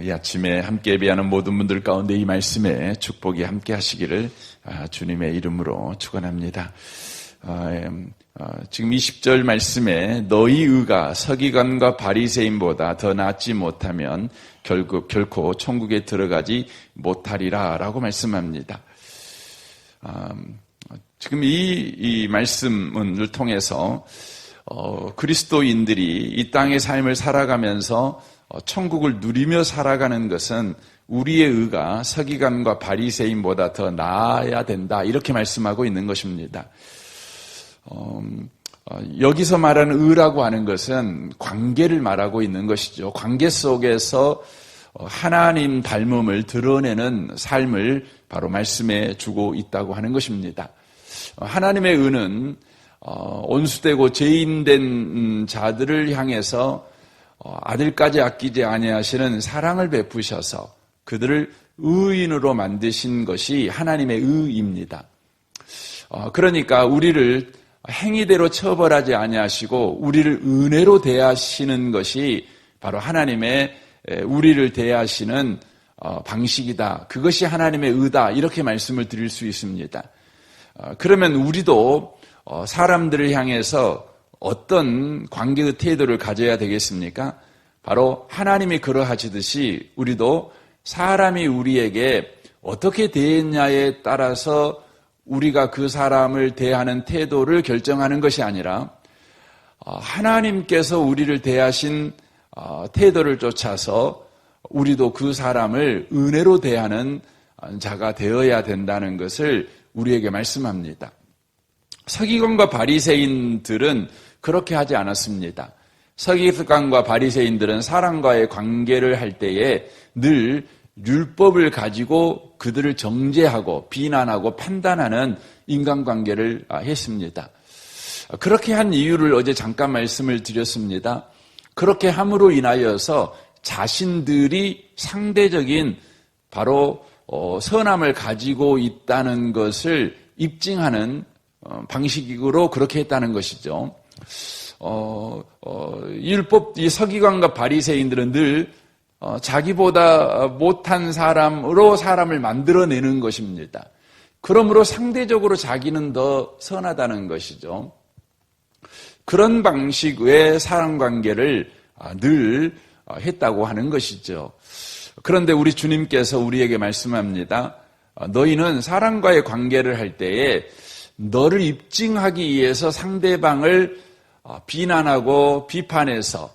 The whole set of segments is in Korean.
이 아침에 함께 예배하는 모든 분들 가운데 이 말씀에 축복이 함께 하시기를 주님의 이름으로 축원합니다. 지금 20절 말씀에 너희 의가 서기관과 바리새인보다 더 낫지 못하면 결코 천국에 들어가지 못하리라 라고 말씀합니다. 지금 이 말씀을 통해서 그리스도인들이 이 땅의 삶을 살아가면서 천국을 누리며 살아가는 것은 우리의 의가 서기관과 바리새인보다 더 나아야 된다 이렇게 말씀하고 있는 것입니다. 여기서 말하는 의라고 하는 것은 관계를 말하고 있는 것이죠. 관계 속에서 하나님 닮음을 드러내는 삶을 바로 말씀해 주고 있다고 하는 것입니다. 하나님의 의는 온수되고 죄인된 자들을 향해서 아들까지 아끼지 아니하시는 사랑을 베푸셔서 그들을 의인으로 만드신 것이 하나님의 의입니다. 그러니까 우리를 행위대로 처벌하지 아니하시고 우리를 은혜로 대하시는 것이 바로 하나님의 우리를 대하시는 방식이다. 그것이 하나님의 의다. 이렇게 말씀을 드릴 수 있습니다. 그러면 우리도 사람들을 향해서 어떤 관계의 태도를 가져야 되겠습니까? 바로 하나님이 그러하시듯이 우리도 사람이 우리에게 어떻게 대했냐에 따라서 우리가 그 사람을 대하는 태도를 결정하는 것이 아니라 하나님께서 우리를 대하신 태도를 쫓아서 우리도 그 사람을 은혜로 대하는 자가 되어야 된다는 것을 우리에게 말씀합니다. 서기관과 바리새인들은 그렇게 하지 않았습니다. 서기관과 바리새인들은 사람과의 관계를 할 때에 늘 율법을 가지고 그들을 정죄하고 비난하고 판단하는 인간관계를 했습니다. 그렇게 한 이유를 어제 잠깐 말씀을 드렸습니다. 그렇게 함으로 인하여서 자신들이 상대적인 바로 선함을 가지고 있다는 것을 입증하는 방식으로 그렇게 했다는 것이죠. 율법, 이 서기관과 바리새인들은 늘 자기보다 못한 사람으로 사람을 만들어내는 것입니다. 그러므로 상대적으로 자기는 더 선하다는 것이죠. 그런 방식의 사람관계를 늘 했다고 하는 것이죠. 그런데 우리 주님께서 우리에게 말씀합니다. 너희는 사람과의 관계를 할 때에 너를 입증하기 위해서 상대방을 비난하고 비판해서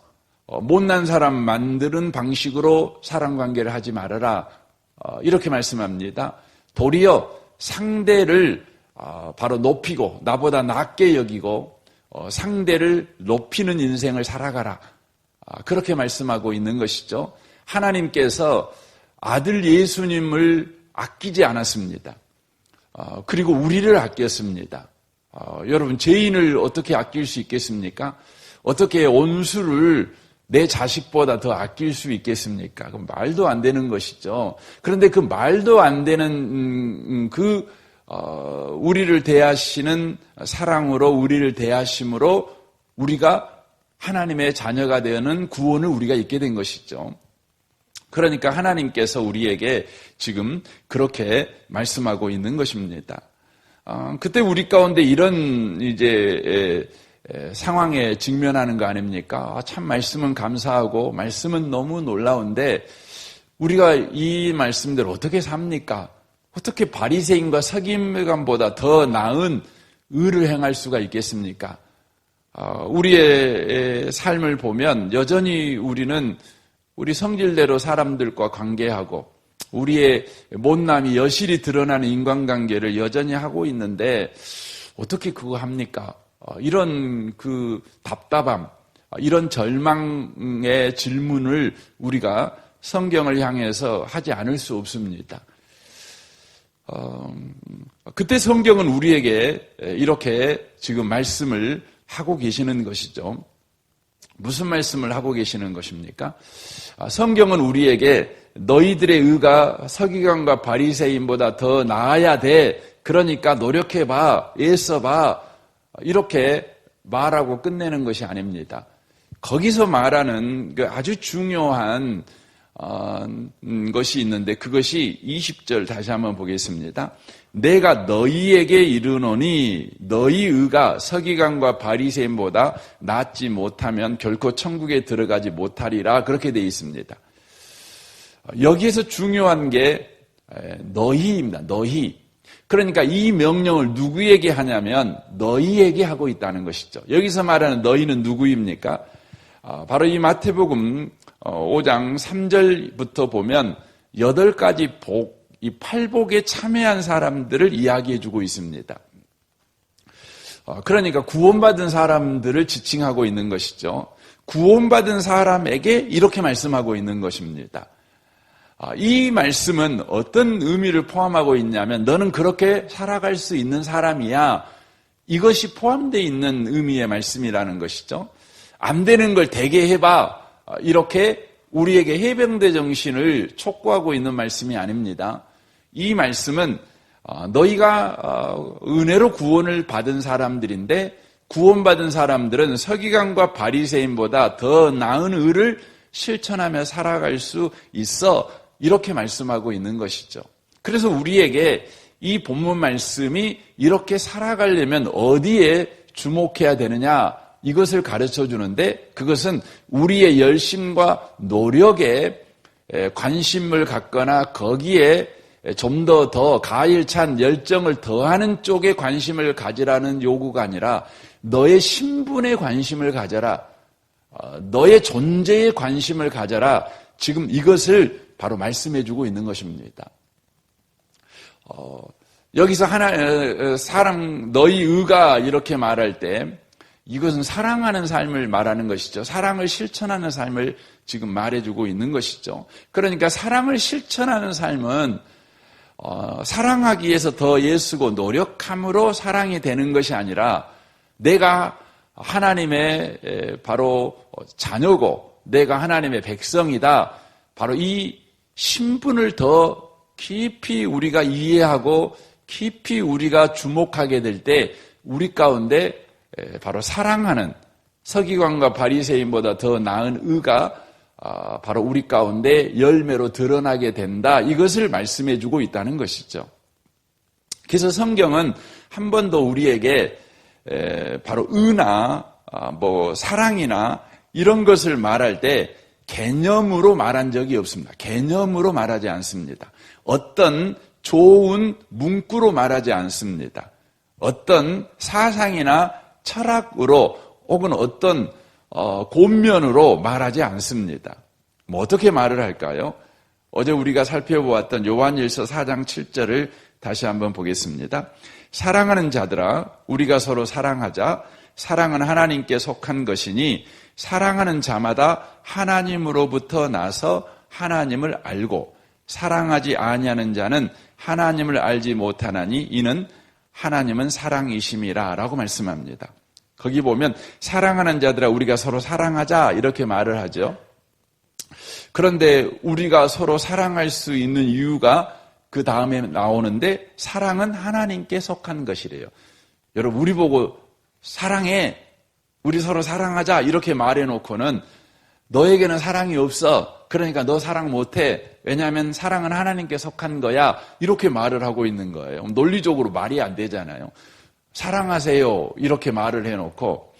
못난 사람 만드는 방식으로 사람관계를 하지 말아라. 이렇게 말씀합니다. 도리어 상대를 바로 높이고 나보다 낮게 여기고 상대를 높이는 인생을 살아가라. 그렇게 말씀하고 있는 것이죠. 하나님께서 아들 예수님을 아끼지 않았습니다. 그리고 우리를 아꼈습니다. 여러분, 죄인을 어떻게 아낄 수 있겠습니까? 어떻게 온수를 내 자식보다 더 아낄 수 있겠습니까? 그 말도 안 되는 것이죠. 그런데 그 말도 안 되는 우리를 대하시는 사랑으로 우리를 대하심으로 우리가 하나님의 자녀가 되는 구원을 우리가 있게 된 것이죠. 그러니까 하나님께서 우리에게 지금 그렇게 말씀하고 있는 것입니다. 그때 우리 가운데 이런 상황에 직면하는 거 아닙니까? 참 말씀은 감사하고 말씀은 너무 놀라운데 우리가 이 말씀대로 어떻게 삽니까? 어떻게 바리새인과 서기관보다 더 나은 의를 행할 수가 있겠습니까? 우리의 삶을 보면 여전히 우리는 우리 성질대로 사람들과 관계하고 우리의 못남이 여실히 드러나는 인간관계를 여전히 하고 있는데 어떻게 그거 합니까? 이런 그 답답함, 이런 절망의 질문을 우리가 성경을 향해서 하지 않을 수 없습니다. 그때 성경은 우리에게 이렇게 지금 말씀을 하고 계시는 것이죠. 무슨 말씀을 하고 계시는 것입니까? 성경은 우리에게 너희들의 의가 서기관과 바리새인보다 더 나아야 돼. 그러니까 노력해봐, 애써봐. 이렇게 말하고 끝내는 것이 아닙니다. 거기서 말하는 그 아주 중요한 것이 있는데 그것이 20절 다시 한번 보겠습니다. 내가 너희에게 이르노니 너희 의가 서기관과 바리새인보다 낫지 못하면 결코 천국에 들어가지 못하리라 그렇게 되어 있습니다. 여기에서 중요한 게 너희입니다. 너희. 그러니까 이 명령을 누구에게 하냐면 너희에게 하고 있다는 것이죠. 여기서 말하는 너희는 누구입니까? 바로 이 마태복음 5장 3절부터 보면 8가지 복, 이 팔복에 참여한 사람들을 이야기해주고 있습니다. 그러니까 구원받은 사람들을 지칭하고 있는 것이죠. 구원받은 사람에게 이렇게 말씀하고 있는 것입니다. 이 말씀은 어떤 의미를 포함하고 있냐면 너는 그렇게 살아갈 수 있는 사람이야. 이것이 포함되어 있는 의미의 말씀이라는 것이죠. 안 되는 걸 되게 해봐. 이렇게 우리에게 해병대 정신을 촉구하고 있는 말씀이 아닙니다. 이 말씀은 너희가 은혜로 구원을 받은 사람들인데 구원받은 사람들은 서기관과 바리새인보다 더 나은 의를 실천하며 살아갈 수 있어. 이렇게 말씀하고 있는 것이죠. 그래서 우리에게 이 본문 말씀이 이렇게 살아가려면 어디에 주목해야 되느냐 이것을 가르쳐 주는데 그것은 우리의 열심과 노력에 관심을 갖거나 거기에 좀 더 가일찬 열정을 더하는 쪽에 관심을 가지라는 요구가 아니라 너의 신분에 관심을 가져라. 너의 존재에 관심을 가져라. 지금 이것을 바로 말씀해 주고 있는 것입니다. 여기서 너희 의가 이렇게 말할 때 이것은 사랑하는 삶을 말하는 것이죠. 사랑을 실천하는 삶을 지금 말해주고 있는 것이죠. 그러니까 사랑을 실천하는 삶은 사랑하기 위해서 더 애쓰고 노력함으로 사랑이 되는 것이 아니라 내가 하나님의 바로 자녀고 내가 하나님의 백성이다. 바로 이 신분을 더 깊이 우리가 이해하고 깊이 우리가 주목하게 될 때 우리 가운데 바로 사랑하는 서기관과 바리새인보다 더 나은 의가 바로 우리 가운데 열매로 드러나게 된다. 이것을 말씀해 주고 있다는 것이죠. 그래서 성경은 한 번도 우리에게 바로 의나 사랑이나 이런 것을 말할 때 개념으로 말한 적이 없습니다. 개념으로 말하지 않습니다. 어떤 좋은 문구로 말하지 않습니다. 어떤 사상이나 철학으로 혹은 어떤 권면으로 말하지 않습니다. 어떻게 말을 할까요? 어제 우리가 살펴보았던 요한일서 4장 7절을 다시 한번 보겠습니다. 사랑하는 자들아 우리가 서로 사랑하자. 사랑은 하나님께 속한 것이니 사랑하는 자마다 하나님으로부터 나서 하나님을 알고 사랑하지 아니하는 자는 하나님을 알지 못하나니 이는 하나님은 사랑이심이라 라고 말씀합니다. 거기 보면 사랑하는 자들아 우리가 서로 사랑하자 이렇게 말을 하죠. 그런데 우리가 서로 사랑할 수 있는 이유가 그 다음에 나오는데 사랑은 하나님께 속한 것이래요. 여러분 우리 보고 사랑해 우리 서로 사랑하자 이렇게 말해놓고는 너에게는 사랑이 없어. 그러니까 너 사랑 못해. 왜냐하면 사랑은 하나님께 속한 거야. 이렇게 말을 하고 있는 거예요. 논리적으로 말이 안 되잖아요. 사랑하세요. 이렇게 말을 해놓고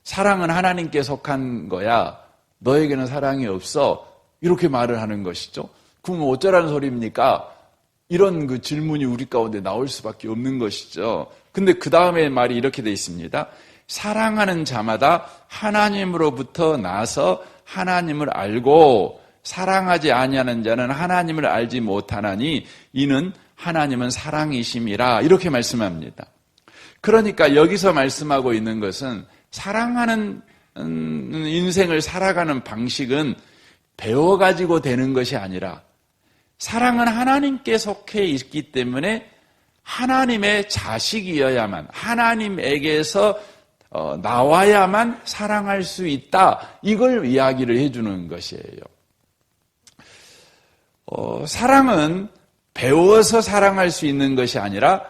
사랑은 하나님께 속한 거야. 너에게는 사랑이 없어. 이렇게 말을 하는 것이죠. 그럼 어쩌라는 소리입니까? 이런 그 질문이 우리 가운데 나올 수밖에 없는 것이죠. 근데 그 다음에 말이 이렇게 돼 있습니다. 사랑하는 자마다 하나님으로부터 나서 하나님을 알고 사랑하지 아니하는 자는 하나님을 알지 못하나니 이는 하나님은 사랑이심이라 이렇게 말씀합니다. 그러니까 여기서 말씀하고 있는 것은 사랑하는 인생을 살아가는 방식은 배워가지고 되는 것이 아니라 사랑은 하나님께 속해 있기 때문에 하나님의 자식이어야만 하나님에게서 나와야만 사랑할 수 있다. 이걸 이야기를 해주는 것이에요. 사랑은 배워서 사랑할 수 있는 것이 아니라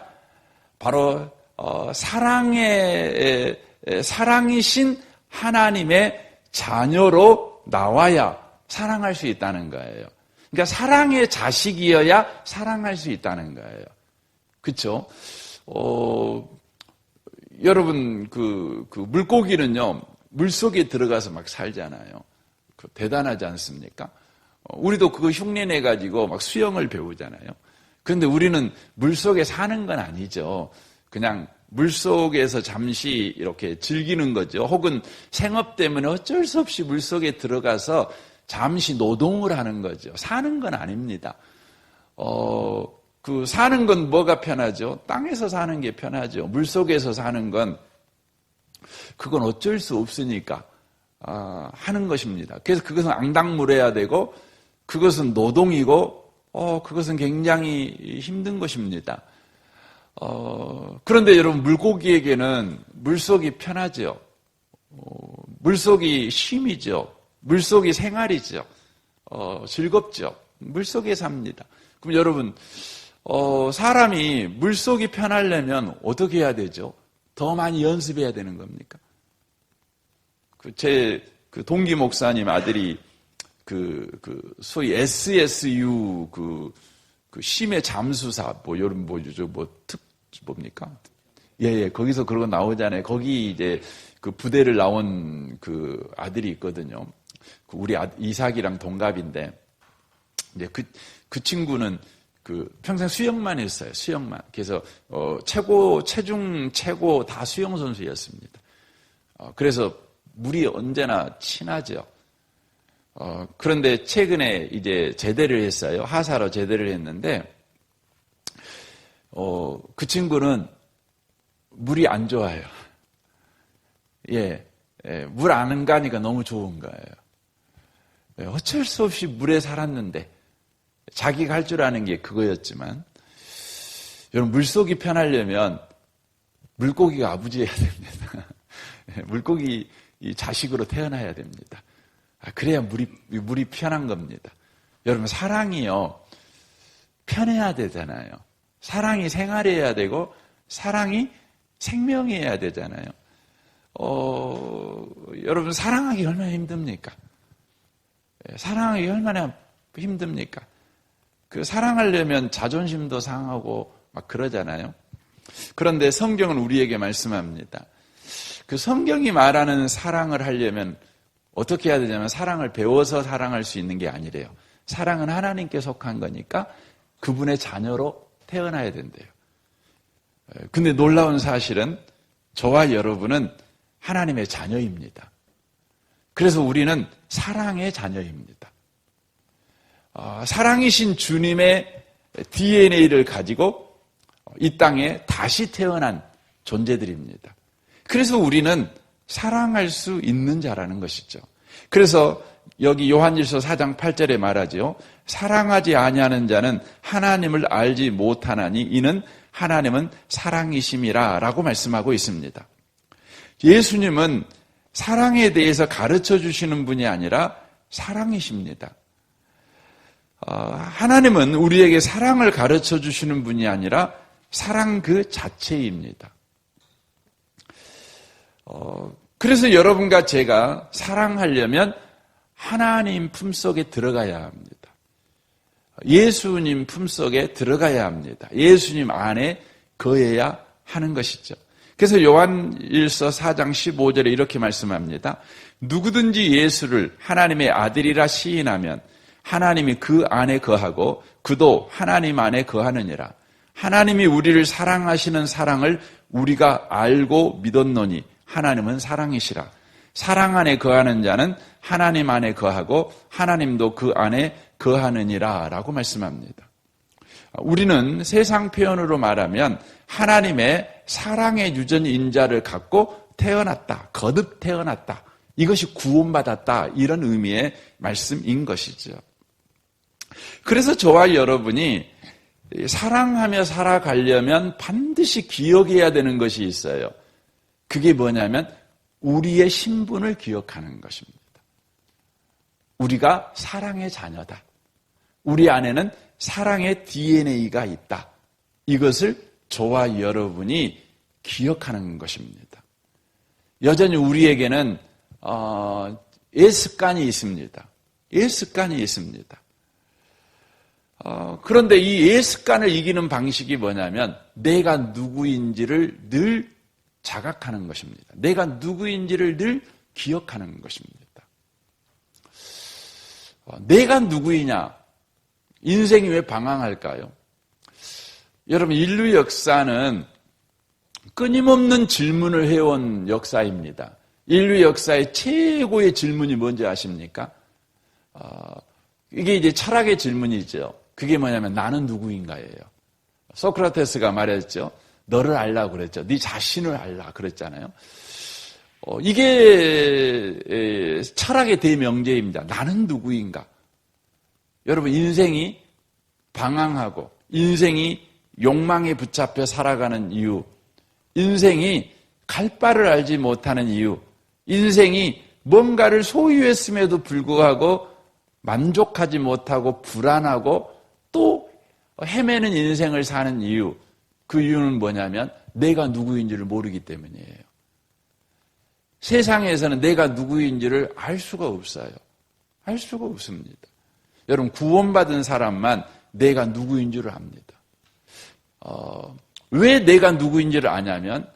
바로 사랑이신 하나님의 자녀로 나와야 사랑할 수 있다는 거예요. 그러니까 사랑의 자식이어야 사랑할 수 있다는 거예요. 그렇죠? 여러분 그 물고기는요 물속에 들어가서 막 살잖아요. 대단하지 않습니까? 우리도 그거 흉내내 가지고 막 수영을 배우잖아요. 그런데 우리는 물속에 사는 건 아니죠. 그냥 물속에서 잠시 이렇게 즐기는 거죠. 혹은 생업 때문에 어쩔 수 없이 물속에 들어가서 잠시 노동을 하는 거죠. 사는 건 아닙니다. 사는 건 뭐가 편하죠? 땅에서 사는 게 편하죠. 물속에서 사는 건 그건 어쩔 수 없으니까 하는 것입니다. 그래서 그것은 앙당물해야 되고 그것은 노동이고 그것은 굉장히 힘든 것입니다. 그런데 여러분 물고기에게는 물속이 편하죠. 물속이 쉼이죠. 물속이 생활이죠. 즐겁죠. 물속에 삽니다. 그럼 여러분 사람이 물속이 편하려면 어떻게 해야 되죠? 더 많이 연습해야 되는 겁니까? 제 동기 목사님 아들이 소위 SSU 심해 잠수사 여러분 뭡니까? 예, 거기서 그런 거 나오잖아요. 거기 이제 그 부대를 나온 그 아들이 있거든요. 우리 이삭이랑 동갑인데 이제 그 친구는 평생 수영만 했어요. 수영만. 그래서 체중 최고 다 수영 선수였습니다. 그래서 물이 언제나 친하죠. 그런데 최근에 이제 제대를 했어요. 하사로 제대를 했는데 그 친구는 물이 안 좋아요. 물 안 가니까 너무 좋은 거예요. 어쩔 수 없이 물에 살았는데 자기가 할 줄 아는 게 그거였지만 여러분 물속이 편하려면 물고기가 아버지여야 됩니다. 물고기 자식으로 태어나야 됩니다. 그래야 물이 편한 겁니다. 여러분 사랑이요 편해야 되잖아요. 사랑이 생활해야 되고 사랑이 생명이어야 되잖아요. 여러분 사랑하기 얼마나 힘듭니까? 사랑하기 얼마나 힘듭니까? 사랑하려면 자존심도 상하고 막 그러잖아요. 그런데 성경은 우리에게 말씀합니다. 성경이 말하는 사랑을 하려면 어떻게 해야 되냐면 사랑을 배워서 사랑할 수 있는 게 아니래요. 사랑은 하나님께 속한 거니까 그분의 자녀로 태어나야 된대요. 근데 놀라운 사실은 저와 여러분은 하나님의 자녀입니다. 그래서 우리는 사랑의 자녀입니다. 사랑이신 주님의 DNA를 가지고 이 땅에 다시 태어난 존재들입니다. 그래서 우리는 사랑할 수 있는 자라는 것이죠. 그래서 여기 요한일서 4장 8절에 말하죠. 사랑하지 아니하는 자는 하나님을 알지 못하나니 이는 하나님은 사랑이심이라 라고 말씀하고 있습니다. 예수님은 사랑에 대해서 가르쳐 주시는 분이 아니라 사랑이십니다. 하나님은 우리에게 사랑을 가르쳐 주시는 분이 아니라 사랑 그 자체입니다. 그래서 여러분과 제가 사랑하려면 하나님 품속에 들어가야 합니다. 예수님 품속에 들어가야 합니다. 예수님 안에 거해야 하는 것이죠. 그래서 요한일서 4장 15절에 이렇게 말씀합니다. 누구든지 예수를 하나님의 아들이라 시인하면 하나님이 그 안에 거하고 그도 하나님 안에 거하느니라. 하나님이 우리를 사랑하시는 사랑을 우리가 알고 믿었노니 하나님은 사랑이시라. 사랑 안에 거하는 자는 하나님 안에 거하고 하나님도 그 안에 거하느니라 라고 말씀합니다. 우리는 세상 표현으로 말하면 하나님의 사랑의 유전 인자를 갖고 태어났다. 거듭 태어났다. 이것이 구원받았다. 이런 의미의 말씀인 것이죠. 그래서 저와 여러분이 사랑하며 살아가려면 반드시 기억해야 되는 것이 있어요. 그게 뭐냐면 우리의 신분을 기억하는 것입니다. 우리가 사랑의 자녀다. 우리 안에는 사랑의 DNA가 있다. 이것을 저와 여러분이 기억하는 것입니다. 여전히 우리에게는 습관이 있습니다. 습관이 있습니다. 그런데 이 습관을 이기는 방식이 뭐냐면 내가 누구인지를 늘 자각하는 것입니다. 내가 누구인지를 늘 기억하는 것입니다. 내가 누구이냐? 인생이 왜 방황할까요? 여러분, 인류 역사는 끊임없는 질문을 해온 역사입니다. 인류 역사의 최고의 질문이 뭔지 아십니까? 이게 이제 철학의 질문이죠. 그게 뭐냐면 나는 누구인가예요. 소크라테스가 말했죠. 너를 알라 그랬죠. 네 자신을 알라 그랬잖아요. 이게 철학의 대명제입니다. 나는 누구인가? 여러분, 인생이 방황하고 인생이 욕망에 붙잡혀 살아가는 이유, 인생이 갈 바를 알지 못하는 이유, 인생이 뭔가를 소유했음에도 불구하고 만족하지 못하고 불안하고 또 헤매는 인생을 사는 이유, 그 이유는 뭐냐면 내가 누구인지를 모르기 때문이에요. 세상에서는 내가 누구인지를 알 수가 없어요. 알 수가 없습니다. 여러분, 구원받은 사람만 내가 누구인지를 압니다. 왜 내가 누구인지를 아냐면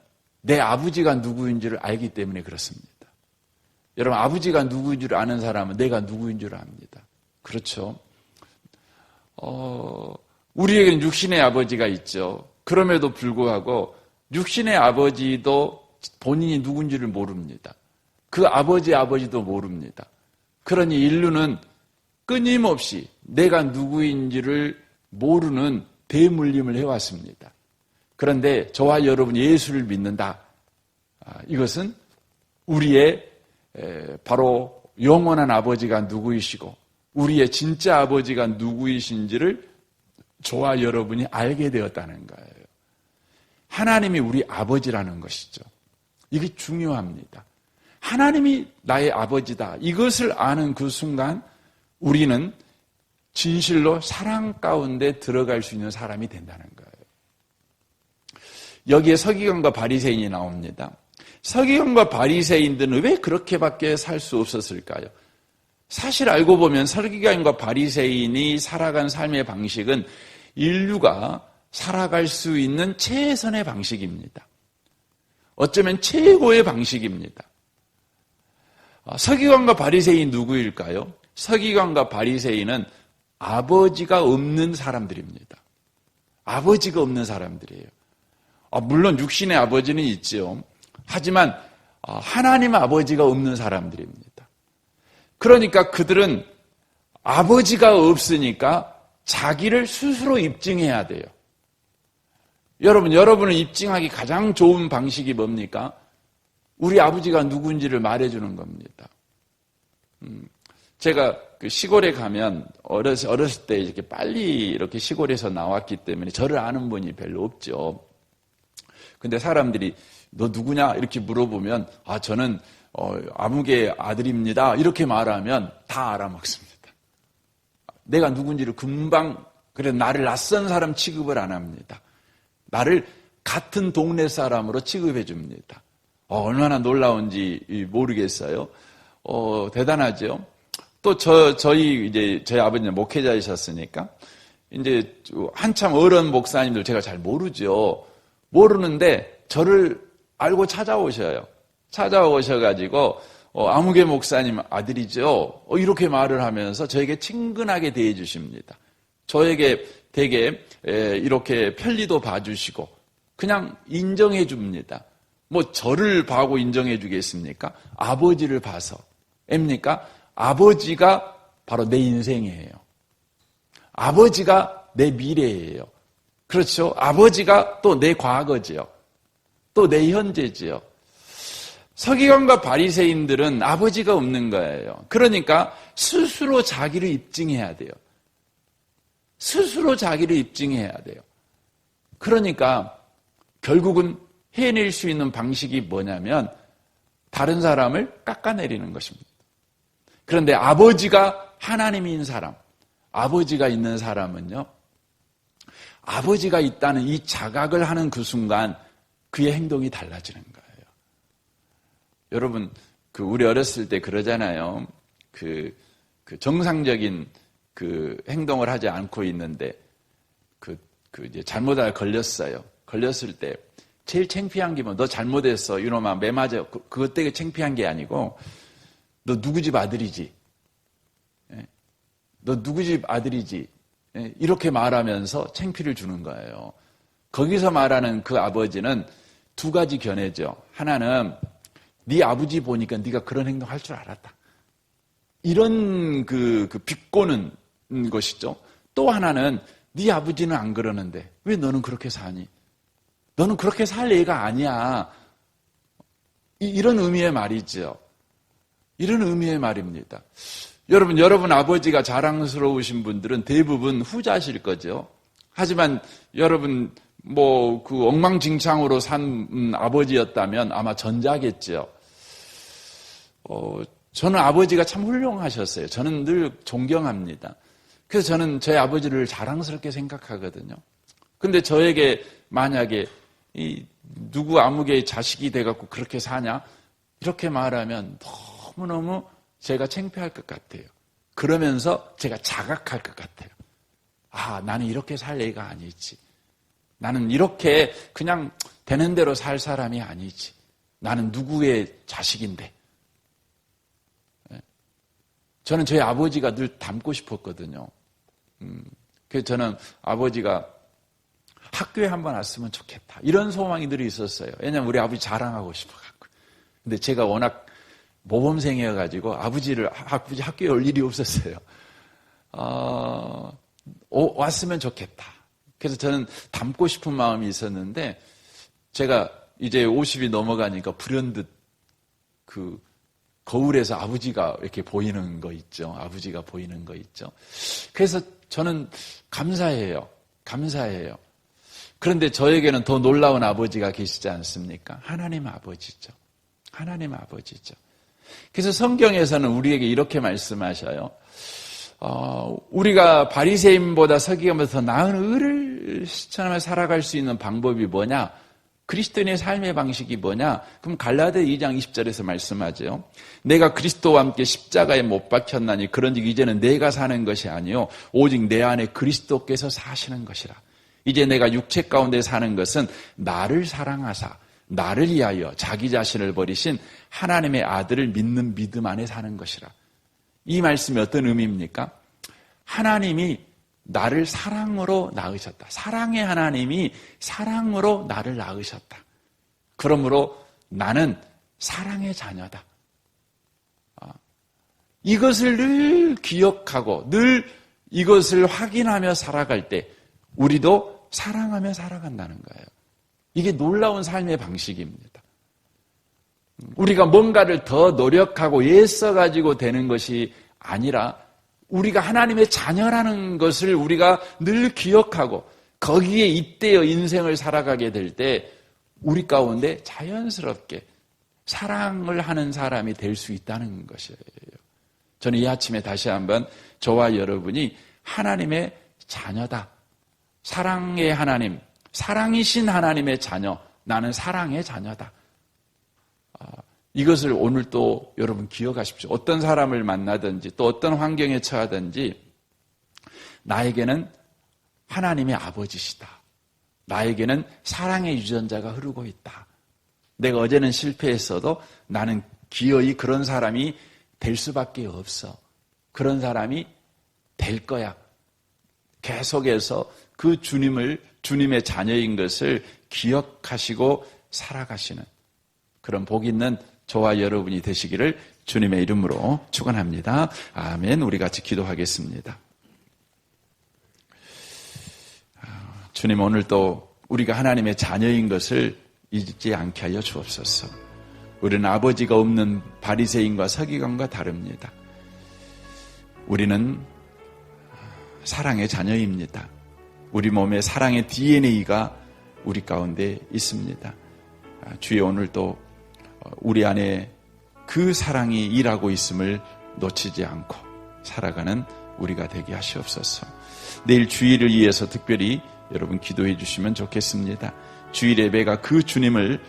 내 아버지가 누구인지를 알기 때문에 그렇습니다. 여러분, 아버지가 누구인지를 아는 사람은 내가 누구인지를 압니다. 그렇죠? 우리에게는 육신의 아버지가 있죠. 그럼에도 불구하고 육신의 아버지도 본인이 누군지를 모릅니다. 그 아버지도 모릅니다. 그러니 인류는 끊임없이 내가 누구인지를 모르는 대물림을 해왔습니다. 그런데 저와 여러분이 예수를 믿는다. 이것은 우리의 바로 영원한 아버지가 누구이시고 우리의 진짜 아버지가 누구이신지를 저와 여러분이 알게 되었다는 거예요. 하나님이 우리 아버지라는 것이죠. 이게 중요합니다. 하나님이 나의 아버지다. 이것을 아는 그 순간 우리는 진실로 사랑 가운데 들어갈 수 있는 사람이 된다는 거예요. 여기에 서기관과 바리새인이 나옵니다. 서기관과 바리새인들은 왜 그렇게밖에 살 수 없었을까요? 사실 알고 보면 서기관과 바리새인이 살아간 삶의 방식은 인류가 살아갈 수 있는 최선의 방식입니다. 어쩌면 최고의 방식입니다. 서기관과 바리새인이 누구일까요? 서기관과 바리새인은 아버지가 없는 사람들입니다. 아버지가 없는 사람들이에요. 물론 육신의 아버지는 있죠. 하지만 하나님 아버지가 없는 사람들입니다. 그러니까 그들은 아버지가 없으니까 자기를 스스로 입증해야 돼요. 여러분을 입증하기 가장 좋은 방식이 뭡니까? 우리 아버지가 누군지를 말해주는 겁니다. 제가 그 시골에 가면 어렸을 때 이렇게 빨리 이렇게 시골에서 나왔기 때문에 저를 아는 분이 별로 없죠. 근데 사람들이 너 누구냐 이렇게 물어보면 저는 아무개 아들입니다. 이렇게 말하면 다 알아먹습니다. 내가 누군지를 금방 나를 낯선 사람 취급을 안 합니다. 나를 같은 동네 사람으로 취급해 줍니다. 얼마나 놀라운지 모르겠어요. 대단하죠. 또 저희 아버지는 목회자이셨으니까 이제 한참 어른 목사님들 제가 잘 모르죠. 모르는데 저를 알고 찾아오셔요. 찾아오셔가지고 아무개 목사님 아들이죠. 이렇게 말을 하면서 저에게 친근하게 대해 주십니다. 저에게 되게 이렇게 편리도 봐주시고 그냥 인정해 줍니다. 저를 봐고 인정해 주겠습니까? 아버지를 봐서. 앱니까? 아버지가 바로 내 인생이에요. 아버지가 내 미래예요. 그렇죠? 아버지가 또 내 과거지요. 또 내 현재지요. 서기관과 바리새인들은 아버지가 없는 거예요. 그러니까 스스로 자기를 입증해야 돼요. 스스로 자기를 입증해야 돼요. 그러니까 결국은 해낼 수 있는 방식이 뭐냐면 다른 사람을 깎아내리는 것입니다. 그런데 아버지가 하나님인 사람, 아버지가 있는 사람은요, 아버지가 있다는 이 자각을 하는 그 순간 그의 행동이 달라지는 거예요. 여러분, 우리 어렸을 때 그러잖아요. 그 정상적인 그 행동을 하지 않고 있는데 이제 잘못하다 걸렸어요. 걸렸을 때 제일 창피한 게 뭐 너 잘못했어 이놈아 매 맞아 그것 때문에 창피한 게 아니고 너 누구 집 아들이지? 너 누구 집 아들이지? 이렇게 말하면서 창피를 주는 거예요. 거기서 말하는 그 아버지는 두 가지 견해죠. 하나는 네 아버지 보니까 네가 그런 행동할 줄 알았다. 이런 그 비꼬는 것이죠. 또 하나는 네 아버지는 안 그러는데 왜 너는 그렇게 사니? 너는 그렇게 살 애가 아니야. 이런 의미의 말이죠. 이런 의미의 말입니다. 여러분 아버지가 자랑스러우신 분들은 대부분 후자실 거죠. 하지만 여러분 그 엉망진창으로 산 아버지였다면 아마 전자겠죠. 저는 아버지가 참 훌륭하셨어요. 저는 늘 존경합니다. 그래서 저는 저희 아버지를 자랑스럽게 생각하거든요. 근데 저에게 만약에 누구 아무개 자식이 돼갖고 그렇게 사냐? 이렇게 말하면 너무너무 제가 창피할 것 같아요. 그러면서 제가 자각할 것 같아요. 아, 나는 이렇게 살 애가 아니지. 나는 이렇게 그냥 되는 대로 살 사람이 아니지. 나는 누구의 자식인데. 저는 저희 아버지가 늘 닮고 싶었거든요. 그래서 저는 아버지가 학교에 한번 왔으면 좋겠다. 이런 소망이 늘 있었어요. 왜냐하면 우리 아버지 자랑하고 싶어갖고. 근데 제가 워낙 모범생이어가지고 아버지 학교에 올 일이 없었어요. 왔으면 좋겠다. 그래서 저는 닮고 싶은 마음이 있었는데 제가 이제 50이 넘어가니까 불현듯 그 거울에서 아버지가 이렇게 보이는 거 있죠. 아버지가 보이는 거 있죠. 그래서 저는 감사해요. 그런데 저에게는 더 놀라운 아버지가 계시지 않습니까? 하나님 아버지죠. 그래서 성경에서는 우리에게 이렇게 말씀하셔요. 우리가 바리새인보다 서기관보다 더 나은 의를 실천하며 살아갈 수 있는 방법이 뭐냐? 그리스도인의 삶의 방식이 뭐냐? 그럼 갈라디아 2장 20절에서 말씀하죠. 내가 그리스도와 함께 십자가에 못 박혔나니 그런즉 이제는 내가 사는 것이 아니요 오직 내 안에 그리스도께서 사시는 것이라. 이제 내가 육체 가운데 사는 것은 나를 사랑하사 나를 위하여 자기 자신을 버리신 하나님의 아들을 믿는 믿음 안에 사는 것이라. 이 말씀이 어떤 의미입니까? 하나님이 나를 사랑으로 낳으셨다. 사랑의 하나님이 사랑으로 나를 낳으셨다. 그러므로 나는 사랑의 자녀다. 이것을 늘 기억하고 늘 이것을 확인하며 살아갈 때 우리도 사랑하며 살아간다는 거예요. 이게 놀라운 삶의 방식입니다. 우리가 뭔가를 더 노력하고 애써가지고 되는 것이 아니라 우리가 하나님의 자녀라는 것을 우리가 늘 기억하고 거기에 잇대어 인생을 살아가게 될 때 우리 가운데 자연스럽게 사랑을 하는 사람이 될 수 있다는 것이에요. 저는 이 아침에 다시 한번 저와 여러분이 하나님의 자녀다. 사랑의 하나님, 사랑이신 하나님의 자녀, 나는 사랑의 자녀다. 이것을 오늘 또 여러분 기억하십시오. 어떤 사람을 만나든지 또 어떤 환경에 처하든지 나에게는 하나님의 아버지시다. 나에게는 사랑의 유전자가 흐르고 있다. 내가 어제는 실패했어도 나는 기어이 그런 사람이 될 수밖에 없어. 그런 사람이 될 거야. 계속해서 그 주님의 자녀인 것을 기억하시고 살아가시는 그런 복 있는 저와 여러분이 되시기를 주님의 이름으로 축원합니다. 아멘. 우리 같이 기도하겠습니다. 주님, 오늘 또 우리가 하나님의 자녀인 것을 잊지 않게 하여 주옵소서. 우리는 아버지가 없는 바리새인과 서기관과 다릅니다. 우리는 사랑의 자녀입니다. 우리 몸에 사랑의 DNA가 우리 가운데 있습니다. 주여, 오늘 또 우리 안에 그 사랑이 일하고 있음을 놓치지 않고 살아가는 우리가 되게 하시옵소서. 내일 주일을 위해서 특별히 여러분 기도해 주시면 좋겠습니다. 주일 예배가 그 주님을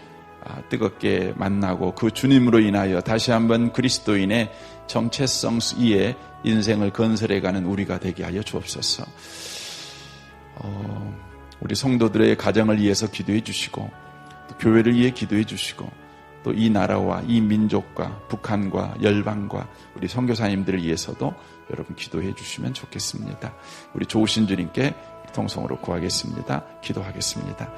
뜨겁게 만나고 그 주님으로 인하여 다시 한번 그리스도인의 정체성 위에 인생을 건설해가는 우리가 되게 하여 주옵소서. 우리 성도들의 가정을 위해서 기도해 주시고 또 교회를 위해 기도해 주시고 또 이 나라와 이 민족과 북한과 열방과 우리 선교사님들을 위해서도 여러분 기도해 주시면 좋겠습니다. 우리 좋으신 주님께 통성으로 구하겠습니다. 기도하겠습니다.